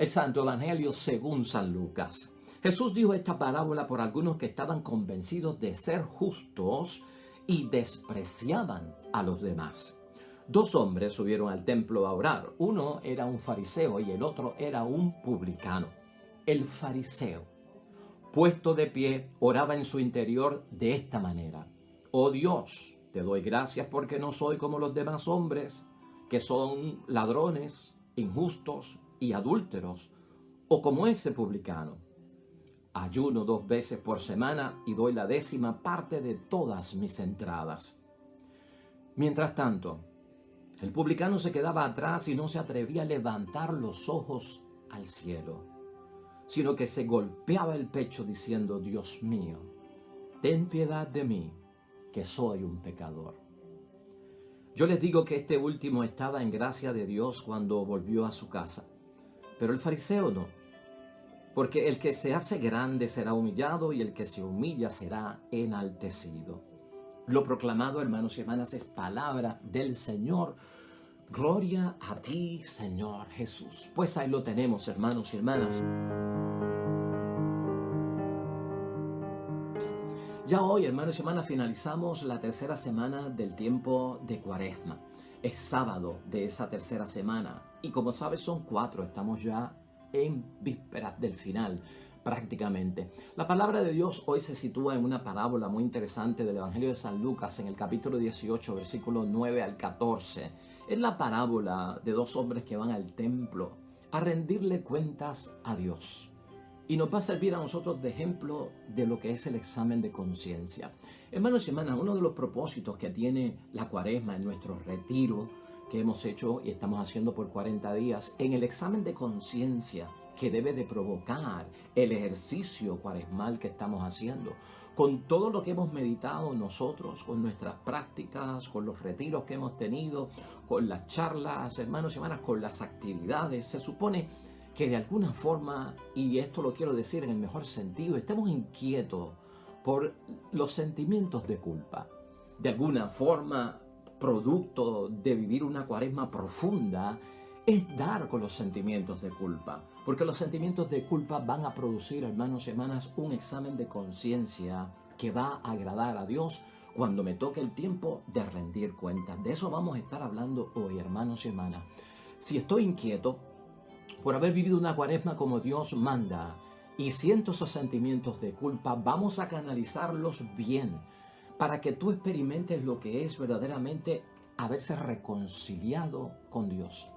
El Santo Evangelio según San Lucas. Jesús dijo esta parábola por algunos que estaban convencidos de ser justos y despreciaban a los demás. Dos hombres subieron al templo a orar. Uno era un fariseo y el otro era un publicano. El fariseo, puesto de pie, oraba en su interior de esta manera: Oh Dios, te doy gracias porque no soy como los demás hombres, que son ladrones, injustos y adúlteros, o como ese publicano. Ayuno 2 veces por semana y doy la 10ª parte de todas mis entradas. Mientras tanto, el publicano se quedaba atrás y no se atrevía a levantar los ojos al cielo, sino que se golpeaba el pecho diciendo: Dios mío, ten piedad de mí, que soy un pecador. Yo les digo que este último estaba en gracia de Dios cuando volvió a su casa, pero el fariseo no, porque el que se hace grande será humillado y el que se humilla será enaltecido. Lo proclamado, hermanos y hermanas, es palabra del Señor. Gloria a ti, Señor Jesús. Pues ahí lo tenemos, hermanos y hermanas. Ya hoy, hermanos y hermanas, finalizamos la tercera semana del tiempo de Cuaresma. Es sábado de esa tercera semana y como sabes son 4, estamos ya en vísperas del final prácticamente. La palabra de Dios hoy se sitúa en una parábola muy interesante del Evangelio de San Lucas en el capítulo 18, versículos 9 al 14. Es la parábola de dos hombres que van al templo a rendirle cuentas a Dios. Y nos va a servir a nosotros de ejemplo de lo que es el examen de conciencia. Hermanos y hermanas, uno de los propósitos que tiene la Cuaresma en nuestro retiro que hemos hecho y estamos haciendo por 40 días, en el examen de conciencia que debe de provocar el ejercicio cuaresmal que estamos haciendo, con todo lo que hemos meditado nosotros, con nuestras prácticas, con los retiros que hemos tenido, con las charlas, hermanos y hermanas, con las actividades, se supone que de alguna forma, y esto lo quiero decir en el mejor sentido, estemos inquietos por los sentimientos de culpa. De alguna forma, producto de vivir una cuaresma profunda, es dar con los sentimientos de culpa. Porque los sentimientos de culpa van a producir, hermanos y hermanas, un examen de conciencia que va a agradar a Dios cuando me toque el tiempo de rendir cuentas. De eso vamos a estar hablando hoy, hermanos y hermanas. Si estoy inquieto por haber vivido una cuaresma como Dios manda y siento esos sentimientos de culpa, vamos a canalizarlos bien para que tú experimentes lo que es verdaderamente haberse reconciliado con Dios,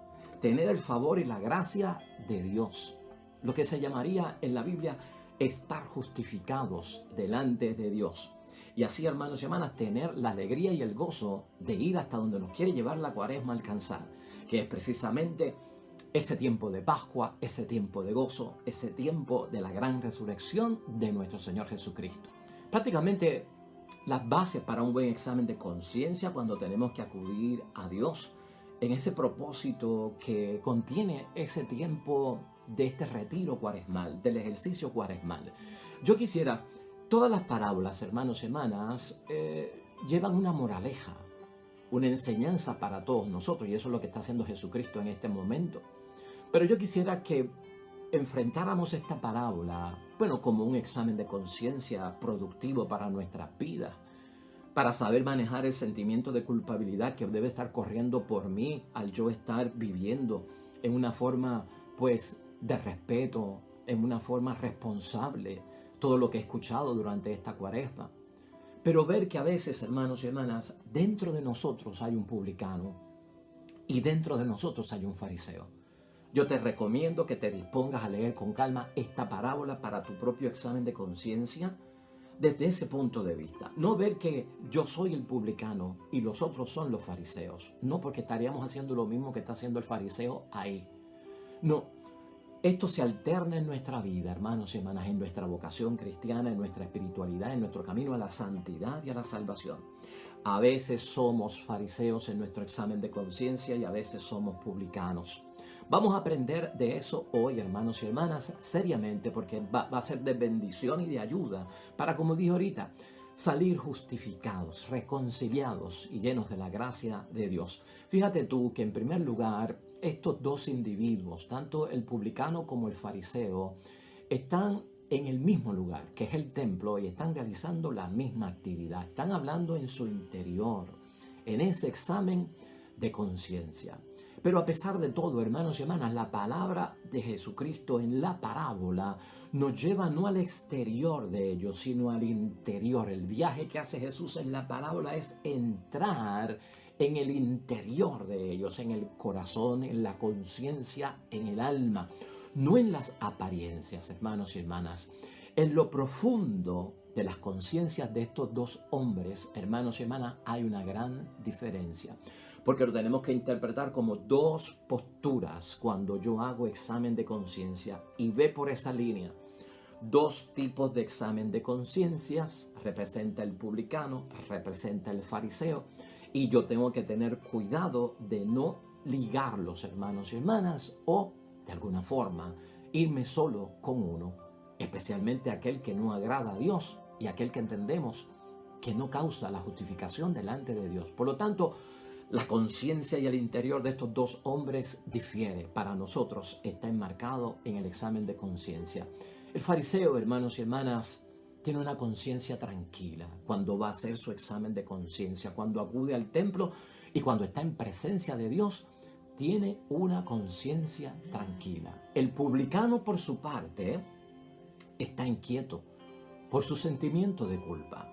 tener el favor y la gracia de Dios, lo que se llamaría en la Biblia estar justificados delante de Dios. Y así, hermanos y hermanas, tener la alegría y el gozo de ir hasta donde nos quiere llevar la cuaresma a alcanzar, que es precisamente ese tiempo de Pascua, ese tiempo de gozo, ese tiempo de la gran resurrección de nuestro Señor Jesucristo. Prácticamente las bases para un buen examen de conciencia cuando tenemos que acudir a Dios en ese propósito que contiene ese tiempo de este retiro cuaresmal, del ejercicio cuaresmal. Yo quisiera, todas las parábolas, hermanos y hermanas, llevan una moraleja, una enseñanza para todos nosotros, y eso es lo que está haciendo Jesucristo en este momento. Pero yo quisiera que enfrentáramos esta parábola, como un examen de conciencia productivo para nuestras vidas, para saber manejar el sentimiento de culpabilidad que debe estar corriendo por mí al yo estar viviendo en una forma, de respeto, en una forma responsable, todo lo que he escuchado durante esta cuaresma. Pero ver que a veces, hermanos y hermanas, dentro de nosotros hay un publicano y dentro de nosotros hay un fariseo. Yo te recomiendo que te dispongas a leer con calma esta parábola para tu propio examen de conciencia desde ese punto de vista. No ver que yo soy el publicano y los otros son los fariseos. No, porque estaríamos haciendo lo mismo que está haciendo el fariseo ahí. No, esto se alterna en nuestra vida, hermanos y hermanas, en nuestra vocación cristiana, en nuestra espiritualidad, en nuestro camino a la santidad y a la salvación. A veces somos fariseos en nuestro examen de conciencia y a veces somos publicanos. Vamos a aprender de eso hoy, hermanos y hermanas, seriamente, porque va a ser de bendición y de ayuda para, como dije ahorita, salir justificados, reconciliados y llenos de la gracia de Dios. Fíjate tú que en primer lugar, estos dos individuos, tanto el publicano como el fariseo, están en el mismo lugar, que es el templo, y están realizando la misma actividad. Están hablando en su interior, en ese examen de conciencia. Pero a pesar de todo, hermanos y hermanas, la palabra de Jesucristo en la parábola nos lleva no al exterior de ellos, sino al interior. El viaje que hace Jesús en la parábola es entrar en el interior de ellos, en el corazón, en la conciencia, en el alma, no en las apariencias, hermanos y hermanas. En lo profundo de las conciencias de estos dos hombres, hermanos y hermanas, hay una gran diferencia. Porque lo tenemos que interpretar como dos posturas cuando yo hago examen de conciencia, y ve por esa línea. Dos tipos de examen de conciencias, representa el publicano, representa el fariseo, y yo tengo que tener cuidado de no ligarlos, hermanos y hermanas, o de alguna forma irme solo con uno, especialmente aquel que no agrada a Dios y aquel que entendemos que no causa la justificación delante de Dios. Por lo tanto, la conciencia y el interior de estos dos hombres difiere. Para nosotros está enmarcado en el examen de conciencia. El fariseo, hermanos y hermanas, tiene una conciencia tranquila cuando va a hacer su examen de conciencia, cuando acude al templo y cuando está en presencia de Dios, tiene una conciencia tranquila. El publicano, por su parte, está inquieto por su sentimiento de culpa.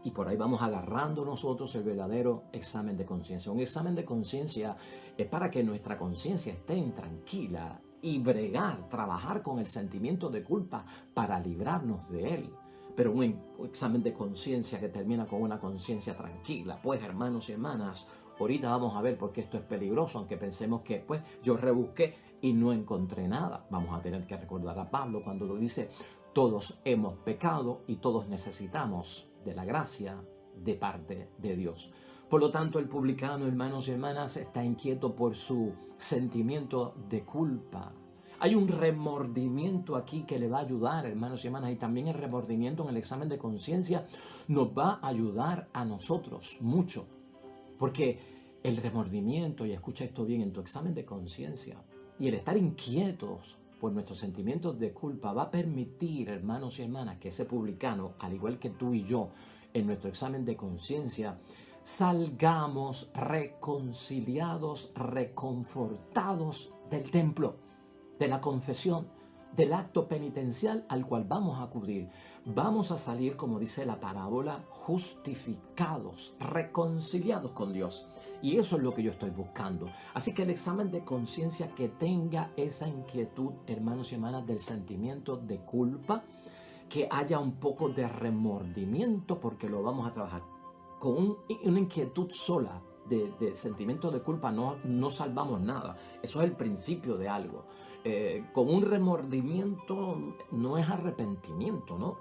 Y por ahí vamos agarrando nosotros el verdadero examen de conciencia. Un examen de conciencia es para que nuestra conciencia esté tranquila y bregar, trabajar con el sentimiento de culpa para librarnos de él. Pero un examen de conciencia que termina con una conciencia tranquila, pues hermanos y hermanas, ahorita vamos a ver por qué esto es peligroso, aunque pensemos que pues yo rebusqué y no encontré nada. Vamos a tener que recordar a Pablo cuando lo dice: todos hemos pecado y todos necesitamos de la gracia de parte de Dios. Por lo tanto, el publicano, hermanos y hermanas, está inquieto por su sentimiento de culpa. Hay un remordimiento aquí que le va a ayudar, hermanos y hermanas, y también el remordimiento en el examen de conciencia nos va a ayudar a nosotros mucho. Porque el remordimiento, y escucha esto bien, en tu examen de conciencia, y el estar inquietos por nuestros sentimientos de culpa va a permitir, hermanos y hermanas, que ese publicano, al igual que tú y yo, en nuestro examen de conciencia, salgamos reconciliados, reconfortados del templo, de la confesión, del acto penitencial al cual vamos a acudir. Vamos a salir, como dice la parábola, justificados, reconciliados con Dios. Y eso es lo que yo estoy buscando. Así que el examen de conciencia que tenga esa inquietud, hermanos y hermanas, del sentimiento de culpa, que haya un poco de remordimiento, porque lo vamos a trabajar. Con una inquietud sola de sentimiento de culpa no salvamos nada. Eso es el principio de algo. Con un remordimiento no es arrepentimiento, ¿no?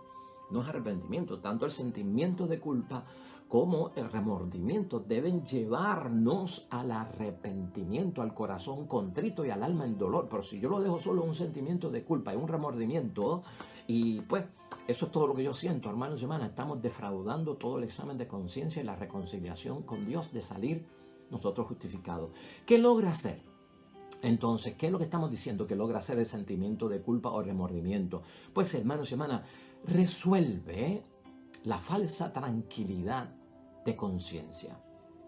No es arrepentimiento. Tanto el sentimiento de culpa como el remordimiento deben llevarnos al arrepentimiento, al corazón contrito y al alma en dolor. Pero si yo lo dejo solo un sentimiento de culpa y un remordimiento, y pues eso es todo lo que yo siento, hermanos y hermanas, estamos defraudando todo el examen de conciencia y la reconciliación con Dios, de salir nosotros justificados. ¿Qué logra hacer? Entonces, ¿qué es lo que estamos diciendo que logra hacer el sentimiento de culpa o remordimiento? Pues, hermanos y hermanas, resuelve la falsa tranquilidad de conciencia.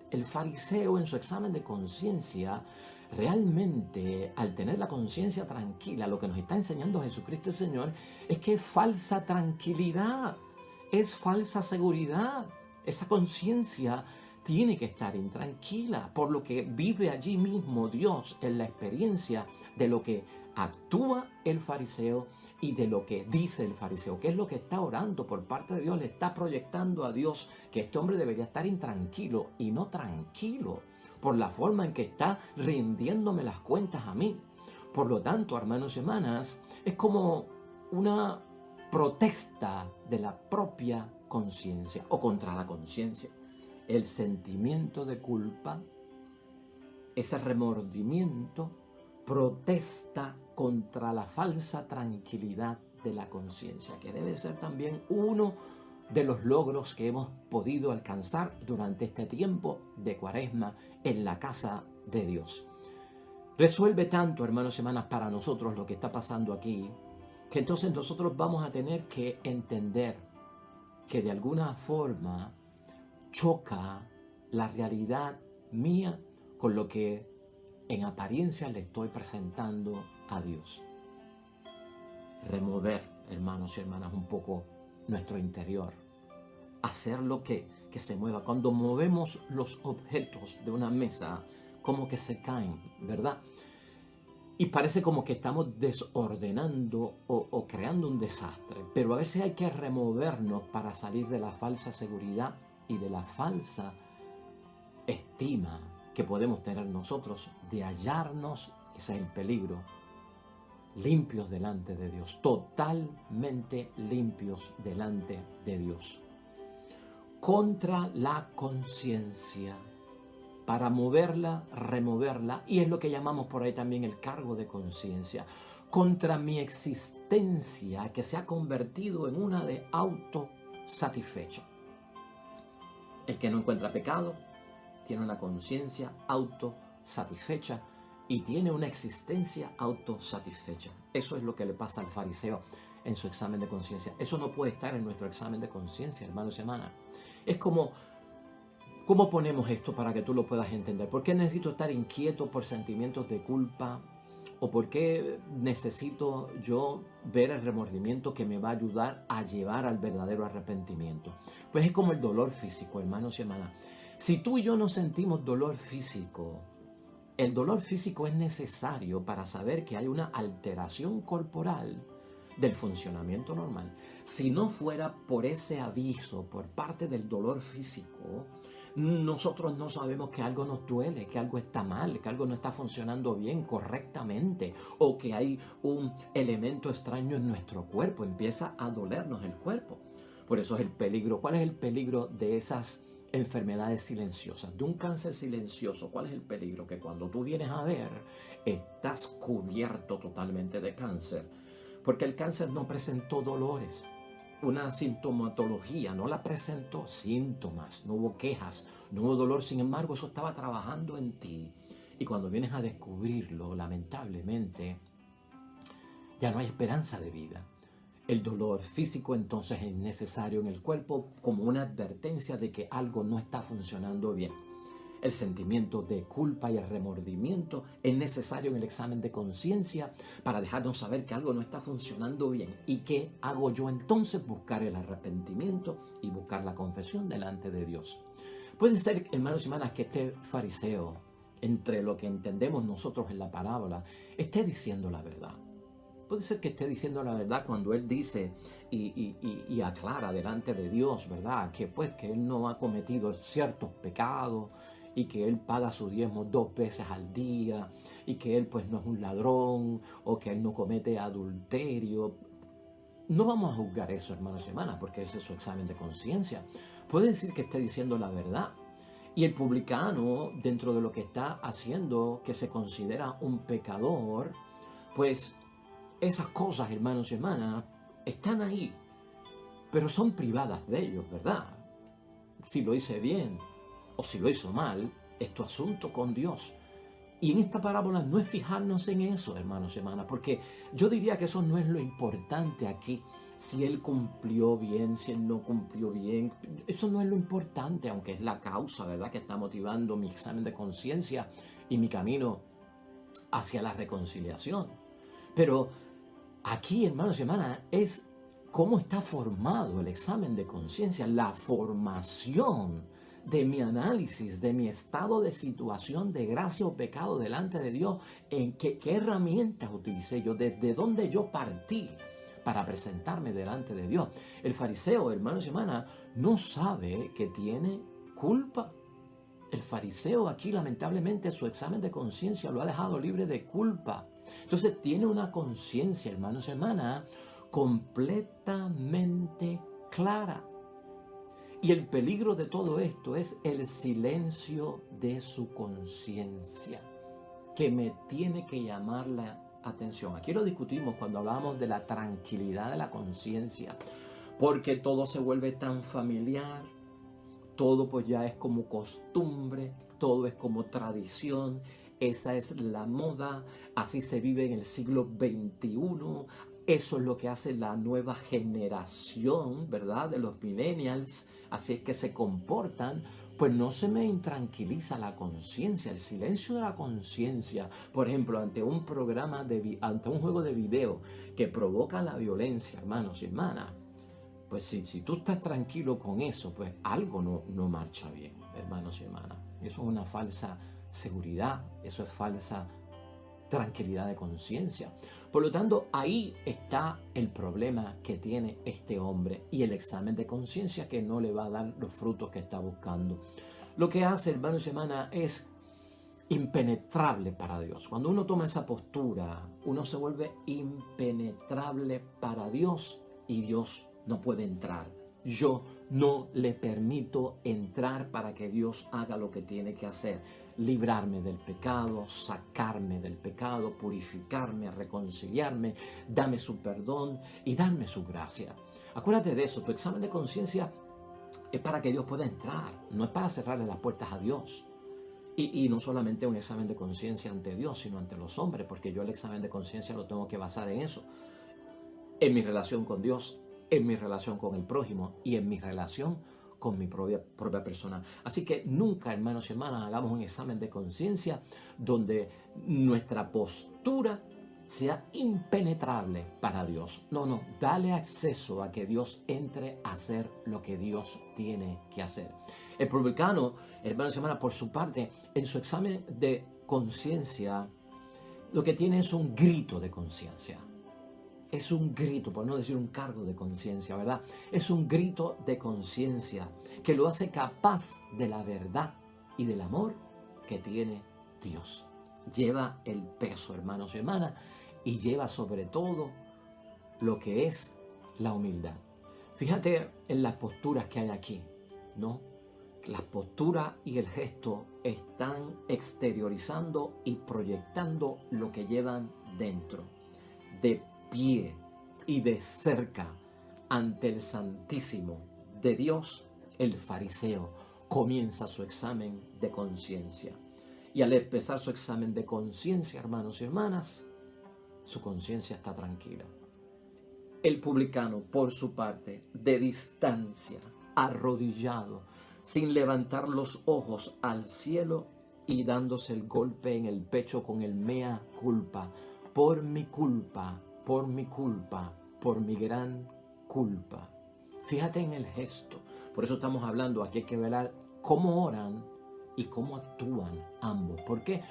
El fariseo en su examen de conciencia, realmente al tener la conciencia tranquila, lo que nos está enseñando Jesucristo el Señor es que es falsa tranquilidad, es falsa seguridad. Esa conciencia tiene que estar intranquila, por lo que vive allí mismo Dios en la experiencia de lo que actúa el fariseo y de lo que dice el fariseo, que es lo que está orando por parte de Dios. Le está proyectando a Dios que este hombre debería estar intranquilo y no tranquilo por la forma en que está rindiéndome las cuentas a mí. Por lo tanto, hermanos y hermanas, es como una protesta de la propia conciencia o contra la conciencia. El sentimiento de culpa, ese remordimiento, protesta contra la falsa tranquilidad de la conciencia, que debe ser también uno de los logros que hemos podido alcanzar durante este tiempo de Cuaresma en la casa de Dios. Resuelve tanto, hermanos y hermanas, para nosotros lo que está pasando aquí, que entonces nosotros vamos a tener que entender que de alguna forma choca la realidad mía con lo que en apariencia le estoy presentando a Dios. Remover, hermanos y hermanas, un poco nuestro interior. Hacer lo que se mueva. Cuando movemos los objetos de una mesa, como que se caen, ¿verdad? Y parece como que estamos desordenando o creando un desastre. Pero a veces hay que removernos para salir de la falsa seguridad y de la falsa estima que podemos tener nosotros de hallarnos, ese es el peligro, limpios delante de Dios, totalmente limpios delante de Dios. Contra la conciencia, para moverla, removerla, y es lo que llamamos por ahí también el cargo de conciencia, contra mi existencia que se ha convertido en una de autosatisfecha. El que no encuentra pecado tiene una conciencia autosatisfecha y tiene una existencia autosatisfecha. Eso es lo que le pasa al fariseo en su examen de conciencia. Eso no puede estar en nuestro examen de conciencia, hermanos y hermanas. Es como, ¿cómo ponemos esto para que tú lo puedas entender? ¿Por qué necesito estar inquieto por sentimientos de culpa? ¿O por qué necesito yo ver el remordimiento que me va a ayudar a llevar al verdadero arrepentimiento? Pues es como el dolor físico, hermanos y hermanas. Si tú y yo no sentimos dolor físico, el dolor físico es necesario para saber que hay una alteración corporal del funcionamiento normal. Si no fuera por ese aviso, por parte del dolor físico, nosotros no sabemos que algo nos duele, que algo está mal, que algo no está funcionando bien, correctamente, o que hay un elemento extraño en nuestro cuerpo, empieza a dolernos el cuerpo. Por eso es el peligro. ¿Cuál es el peligro de esas enfermedades silenciosas, de un cáncer silencioso? ¿Cuál es el peligro? Que cuando tú vienes a ver, estás cubierto totalmente de cáncer, porque el cáncer no presentó dolores, una sintomatología, no la presentó, síntomas, no hubo quejas, no hubo dolor. Sin embargo, eso estaba trabajando en ti, y cuando vienes a descubrirlo, lamentablemente, ya no hay esperanza de vida. El dolor físico entonces es necesario en el cuerpo como una advertencia de que algo no está funcionando bien. El sentimiento de culpa y el remordimiento es necesario en el examen de conciencia para dejarnos saber que algo no está funcionando bien. ¿Y qué hago yo entonces? Buscar el arrepentimiento y buscar la confesión delante de Dios. Puede ser, hermanos y hermanas, que este fariseo, entre lo que entendemos nosotros en la parábola, esté diciendo la verdad. Puede ser que esté diciendo la verdad cuando él dice y aclara delante de Dios, ¿verdad? Que pues que él no ha cometido ciertos pecados y que él paga su diezmo 2 veces al día y que él pues no es un ladrón o que él no comete adulterio. No vamos a juzgar eso, hermanos y hermanas, porque ese es su examen de conciencia. Puede decir que esté diciendo la verdad. Y el publicano, dentro de lo que está haciendo, que se considera un pecador, pues esas cosas, hermanos y hermanas, están ahí, pero son privadas de ellos, ¿verdad? Si lo hice bien o si lo hizo mal, es tu asunto con Dios. Y en esta parábola no es fijarnos en eso, hermanos y hermanas, porque yo diría que eso no es lo importante aquí. Si él cumplió bien, si él no cumplió bien, eso no es lo importante, aunque es la causa, ¿verdad?, que está motivando mi examen de conciencia y mi camino hacia la reconciliación. Pero aquí, hermanos y hermanas, es cómo está formado el examen de conciencia, la formación de mi análisis, de mi estado de situación de gracia o pecado delante de Dios, en qué herramientas utilicé yo, desde dónde yo partí para presentarme delante de Dios. El fariseo, hermanos y hermanas, no sabe que tiene culpa. El fariseo aquí, lamentablemente, su examen de conciencia lo ha dejado libre de culpa. Entonces tiene una conciencia, hermanos y hermanas, completamente clara. Y el peligro de todo esto es el silencio de su conciencia, que me tiene que llamar la atención. Aquí lo discutimos cuando hablamos de la tranquilidad de la conciencia, porque todo se vuelve tan familiar, todo pues ya es como costumbre, todo es como tradición, esa es la moda, así se vive en el siglo XXI, eso es lo que hace la nueva generación, ¿verdad? De los millennials, así es que se comportan. Pues no se me intranquiliza la conciencia, el silencio de la conciencia. Por ejemplo, ante un programa, ante un juego de video que provoca la violencia, hermanos y hermanas, pues si tú estás tranquilo con eso, pues algo no marcha bien, hermanos y hermanas. Eso es una falsa seguridad, eso es falsa tranquilidad de conciencia. Por lo tanto, ahí está el problema que tiene este hombre y el examen de conciencia que no le va a dar los frutos que está buscando. Lo que hace, hermanos y hermanas, es impenetrable para Dios. Cuando uno toma esa postura, uno se vuelve impenetrable para Dios y Dios no puede entrar. Yo no le permito entrar para que Dios haga lo que tiene que hacer. Librarme del pecado, sacarme del pecado, purificarme, reconciliarme, dame su perdón y darme su gracia. Acuérdate de eso, tu examen de conciencia es para que Dios pueda entrar, no es para cerrarle las puertas a Dios. Y no solamente un examen de conciencia ante Dios, sino ante los hombres, porque yo el examen de conciencia lo tengo que basar en eso, en mi relación con Dios, en mi relación con el prójimo y en mi relación con mi propia persona. Así que nunca, hermanos y hermanas, hagamos un examen de conciencia donde nuestra postura sea impenetrable para Dios. No, dale acceso a que Dios entre a hacer lo que Dios tiene que hacer. El publicano, hermanos y hermanas, por su parte, en su examen de conciencia, lo que tiene es un grito de conciencia. Es un grito, por no decir un cargo de conciencia, ¿verdad? Es un grito de conciencia que lo hace capaz de la verdad y del amor que tiene Dios. Lleva el peso, hermanos y hermanas, y lleva sobre todo lo que es la humildad. Fíjate en las posturas que hay aquí, ¿no? Las posturas y el gesto están exteriorizando y proyectando lo que llevan dentro. De pie y de cerca ante el Santísimo de Dios, el fariseo comienza su examen de conciencia. Y al empezar su examen de conciencia, hermanos y hermanas, su conciencia está tranquila. El publicano, por su parte, de distancia, arrodillado, sin levantar los ojos al cielo y dándose el golpe en el pecho con el mea culpa, por mi culpa, por mi culpa, por mi gran culpa. Fíjate en el gesto. Por eso estamos hablando, aquí hay que ver cómo oran y cómo actúan ambos. ¿Por qué?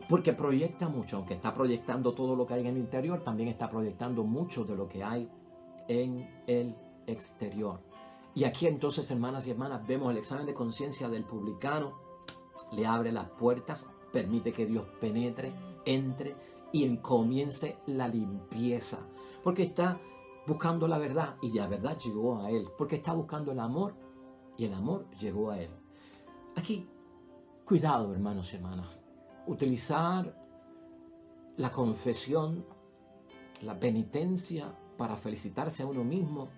Porque proyecta mucho, aunque está proyectando todo lo que hay en el interior, también está proyectando mucho de lo que hay en el exterior. Y aquí entonces, hermanas y hermanas, vemos el examen de conciencia del publicano, le abre las puertas, permite que Dios penetre, entre y comience la limpieza, porque está buscando la verdad y la verdad llegó a él, porque está buscando el amor y el amor llegó a él. Aquí, cuidado, hermanos y hermanas, utilizar la confesión, la penitencia para felicitarse a uno mismo,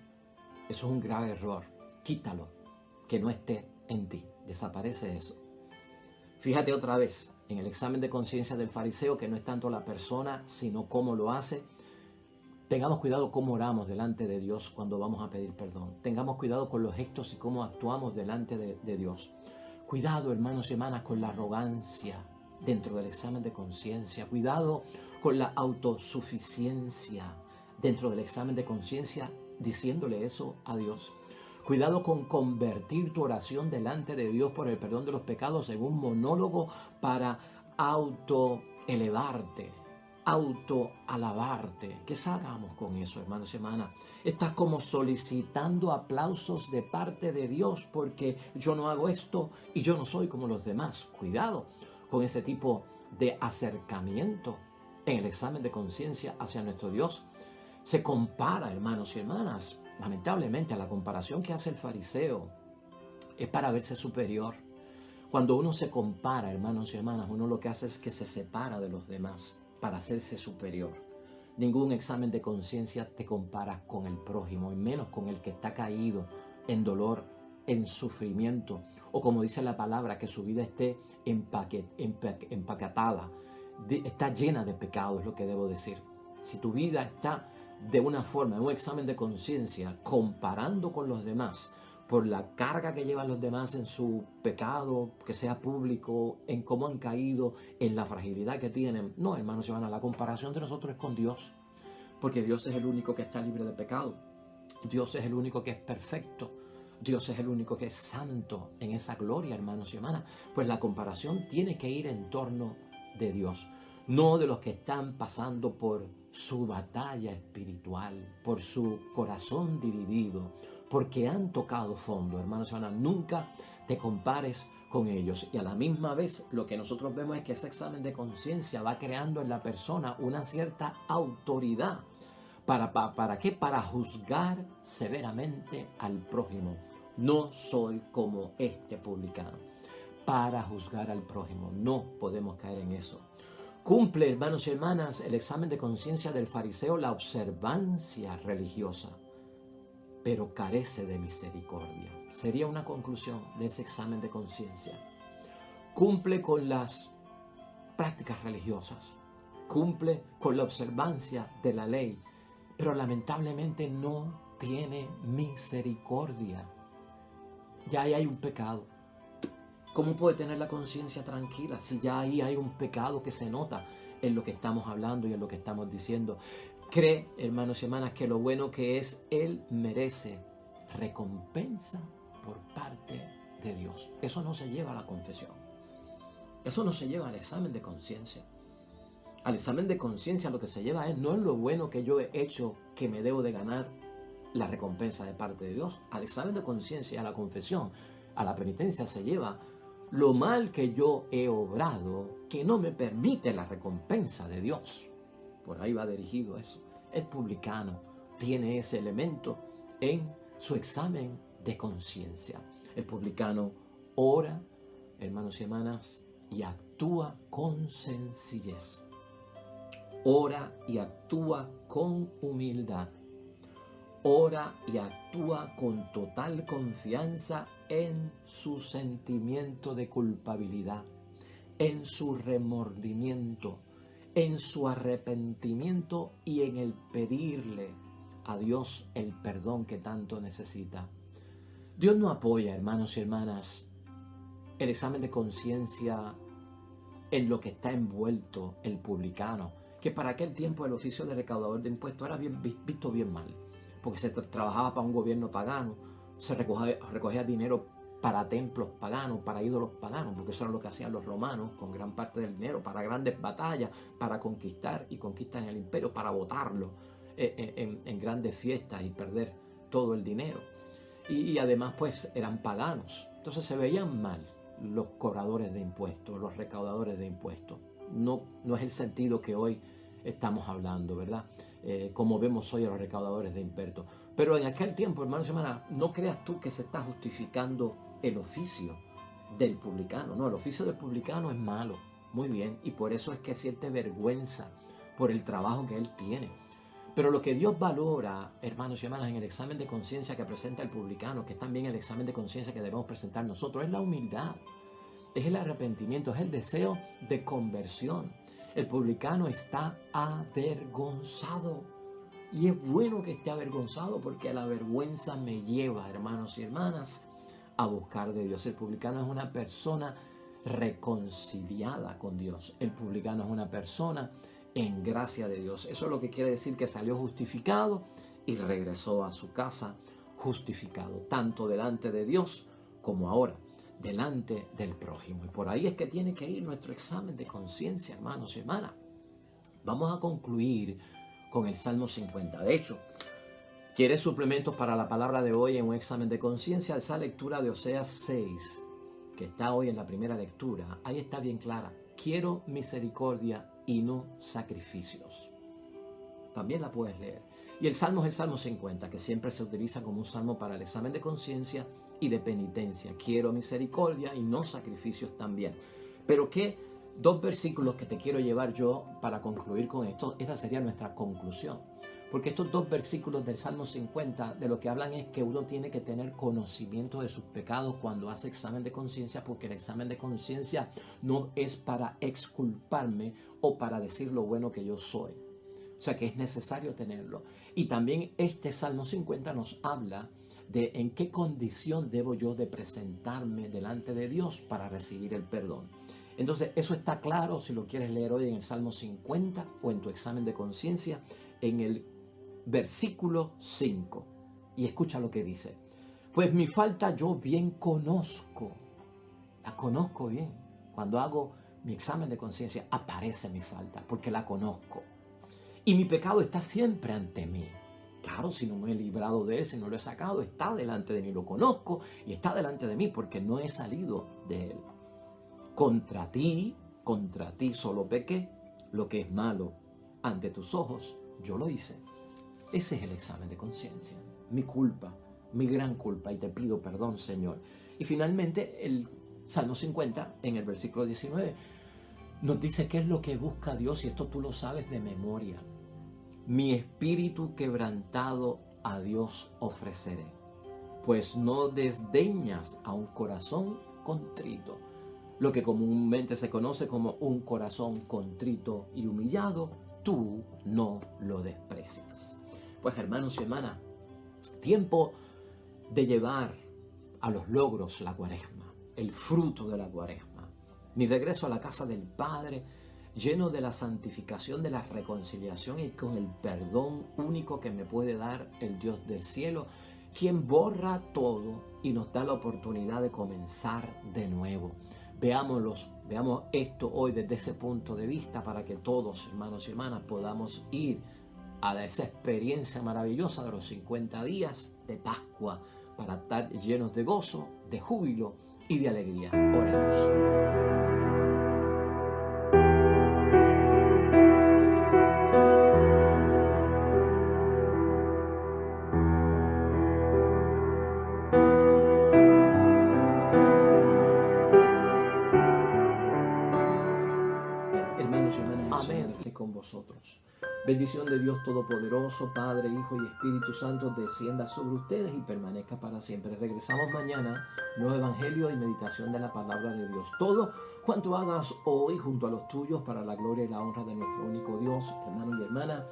eso es un grave error. Quítalo, que no esté en ti, desaparece eso. Fíjate otra vez en el examen de conciencia del fariseo, que no es tanto la persona, sino cómo lo hace. Tengamos cuidado cómo oramos delante de Dios cuando vamos a pedir perdón. Tengamos cuidado con los gestos y cómo actuamos delante de Dios. Cuidado, hermanos y hermanas, con la arrogancia dentro del examen de conciencia. Cuidado con la autosuficiencia dentro del examen de conciencia, diciéndole eso a Dios. Cuidado con convertir tu oración delante de Dios por el perdón de los pecados en un monólogo para autoelevarte, autoalabarte. ¿Qué hagamos con eso, hermanos y hermanas? Estás como solicitando aplausos de parte de Dios porque yo no hago esto y yo no soy como los demás. Cuidado con ese tipo de acercamiento en el examen de conciencia hacia nuestro Dios. Se compara, hermanos y hermanas, lamentablemente, a la comparación que hace el fariseo es para verse superior. Cuando uno se compara, hermanos y hermanas, uno lo que hace es que se separa de los demás para hacerse superior. Ningún examen de conciencia te compara con el prójimo, y menos con el que está caído en dolor, en sufrimiento, o como dice la palabra, que su vida esté empaquetada, está llena de pecado, es lo que debo decir. Si tu vida está de una forma, en un examen de conciencia, comparando con los demás, por la carga que llevan los demás en su pecado, que sea público, en cómo han caído, en la fragilidad que tienen. No, hermanos y hermanas, la comparación de nosotros es con Dios, porque Dios es el único que está libre de pecado. Dios es el único que es perfecto. Dios es el único que es santo en esa gloria, hermanos y hermanas. Pues la comparación tiene que ir en torno de Dios, no de los que están pasando por su batalla espiritual, por su corazón dividido, porque han tocado fondo, hermanos y hermanas. Nunca te compares con ellos. Y a la misma vez lo que nosotros vemos es que ese examen de conciencia va creando en la persona una cierta autoridad. ¿Para qué? Para juzgar severamente al prójimo. No soy como este publicano. Para juzgar al prójimo. No podemos caer en eso. Cumple, hermanos y hermanas, el examen de conciencia del fariseo la observancia religiosa, pero carece de misericordia. Sería una conclusión de ese examen de conciencia. Cumple con las prácticas religiosas. Cumple con la observancia de la ley, pero lamentablemente no tiene misericordia. Ya ahí hay un pecado. ¿Cómo puede tener la conciencia tranquila si ya ahí hay un pecado que se nota en lo que estamos hablando y en lo que estamos diciendo? Cree, hermanos y hermanas, que lo bueno que es, Él merece recompensa por parte de Dios. Eso no se lleva a la confesión. Eso no se lleva al examen de conciencia. Al examen de conciencia lo que se lleva es no es lo bueno que yo he hecho que me debo de ganar la recompensa de parte de Dios. Al examen de conciencia, a la confesión, a la penitencia se lleva lo mal que yo he obrado que no me permite la recompensa de Dios. Por ahí va dirigido eso. El publicano tiene ese elemento en su examen de conciencia. El publicano ora, hermanos y hermanas, y actúa con sencillez. Ora y actúa con humildad. Ora y actúa con total confianza en su sentimiento de culpabilidad, en su remordimiento, en su arrepentimiento y en el pedirle a Dios el perdón que tanto necesita. Dios no apoya, hermanos y hermanas, el examen de conciencia en lo que está envuelto el publicano, que para aquel tiempo el oficio de recaudador de impuestos era visto bien mal, porque se trabajaba para un gobierno pagano, se recogía dinero para templos paganos, para ídolos paganos, porque eso era lo que hacían los romanos con gran parte del dinero, para grandes batallas, para conquistar y conquistar en el imperio, para botarlo en grandes fiestas y perder todo el dinero. Y además pues eran paganos, entonces se veían mal los cobradores de impuestos, los recaudadores de impuestos. No es el sentido que hoy estamos hablando, ¿verdad? Como vemos hoy a los recaudadores de impuestos. Pero en aquel tiempo, hermanos y hermanas, no creas tú que se está justificando el oficio del publicano. No, el oficio del publicano es malo, muy bien, y por eso es que siente vergüenza por el trabajo que él tiene. Pero lo que Dios valora, hermanos y hermanas, en el examen de conciencia que presenta el publicano, que es también el examen de conciencia que debemos presentar nosotros, es la humildad, es el arrepentimiento, es el deseo de conversión. El publicano está avergonzado. Y es bueno que esté avergonzado, porque la vergüenza me lleva, hermanos y hermanas, a buscar de Dios. El publicano es una persona reconciliada con Dios. El publicano es una persona en gracia de Dios. Eso es lo que quiere decir que salió justificado y regresó a su casa justificado, tanto delante de Dios como ahora delante del prójimo. Y por ahí es que tiene que ir nuestro examen de conciencia, hermanos y hermanas. Vamos a concluir con el Salmo 50. De hecho, ¿quieres suplementos para la palabra de hoy en un examen de conciencia? Esa lectura de Oseas 6, que está hoy en la primera lectura, ahí está bien clara. Quiero misericordia y no sacrificios. También la puedes leer. Y el Salmo es el Salmo 50, que siempre se utiliza como un salmo para el examen de conciencia y de penitencia. Quiero misericordia y no sacrificios también. Pero ¿qué Dos versículos que te quiero llevar yo para concluir con esto. Esta sería nuestra conclusión. Porque estos dos versículos del Salmo 50 de lo que hablan es que uno tiene que tener conocimiento de sus pecados cuando hace examen de conciencia, porque el examen de conciencia no es para exculparme o para decir lo bueno que yo soy. O sea que es necesario tenerlo. Y también este Salmo 50 nos habla de en qué condición debo yo de presentarme delante de Dios para recibir el perdón. Entonces eso está claro si lo quieres leer hoy en el Salmo 50 o en tu examen de conciencia en el versículo 5. Y escucha lo que dice. Pues mi falta yo bien conozco. La conozco bien. Cuando hago mi examen de conciencia aparece mi falta porque la conozco. Y mi pecado está siempre ante mí. Claro, si no me he librado de él, si no lo he sacado, está delante de mí, lo conozco y está delante de mí porque no he salido de él. Contra ti solo pequé, lo que es malo ante tus ojos, yo lo hice. Ese es el examen de conciencia, mi culpa, mi gran culpa, y te pido perdón, Señor. Y finalmente el Salmo 50, en el versículo 19, nos dice qué es lo que busca Dios, y esto tú lo sabes de memoria. Mi espíritu quebrantado a Dios ofreceré, pues no desdeñas a un corazón contrito. Lo que comúnmente se conoce como un corazón contrito y humillado, tú no lo desprecias. Pues hermanos y hermanas, tiempo de llevar a los logros la Cuaresma, el fruto de la Cuaresma. Mi regreso a la casa del Padre, lleno de la santificación, de la reconciliación y con el perdón único que me puede dar el Dios del cielo, quien borra todo y nos da la oportunidad de comenzar de nuevo. Veamos esto hoy desde ese punto de vista para que todos, hermanos y hermanas, podamos ir a esa experiencia maravillosa de los 50 días de Pascua para estar llenos de gozo, de júbilo y de alegría. Oremos. Hermanos y hermanas, el Señor esté con vosotros. Bendición de Dios Todopoderoso, Padre, Hijo y Espíritu Santo, descienda sobre ustedes y permanezca para siempre. Regresamos mañana, nuevo Evangelio y meditación de la Palabra de Dios. Todo cuanto hagas hoy junto a los tuyos para la gloria y la honra de nuestro único Dios, hermano y hermana,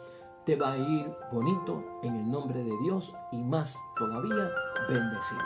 te va a ir bonito en el nombre de Dios y más todavía bendecido.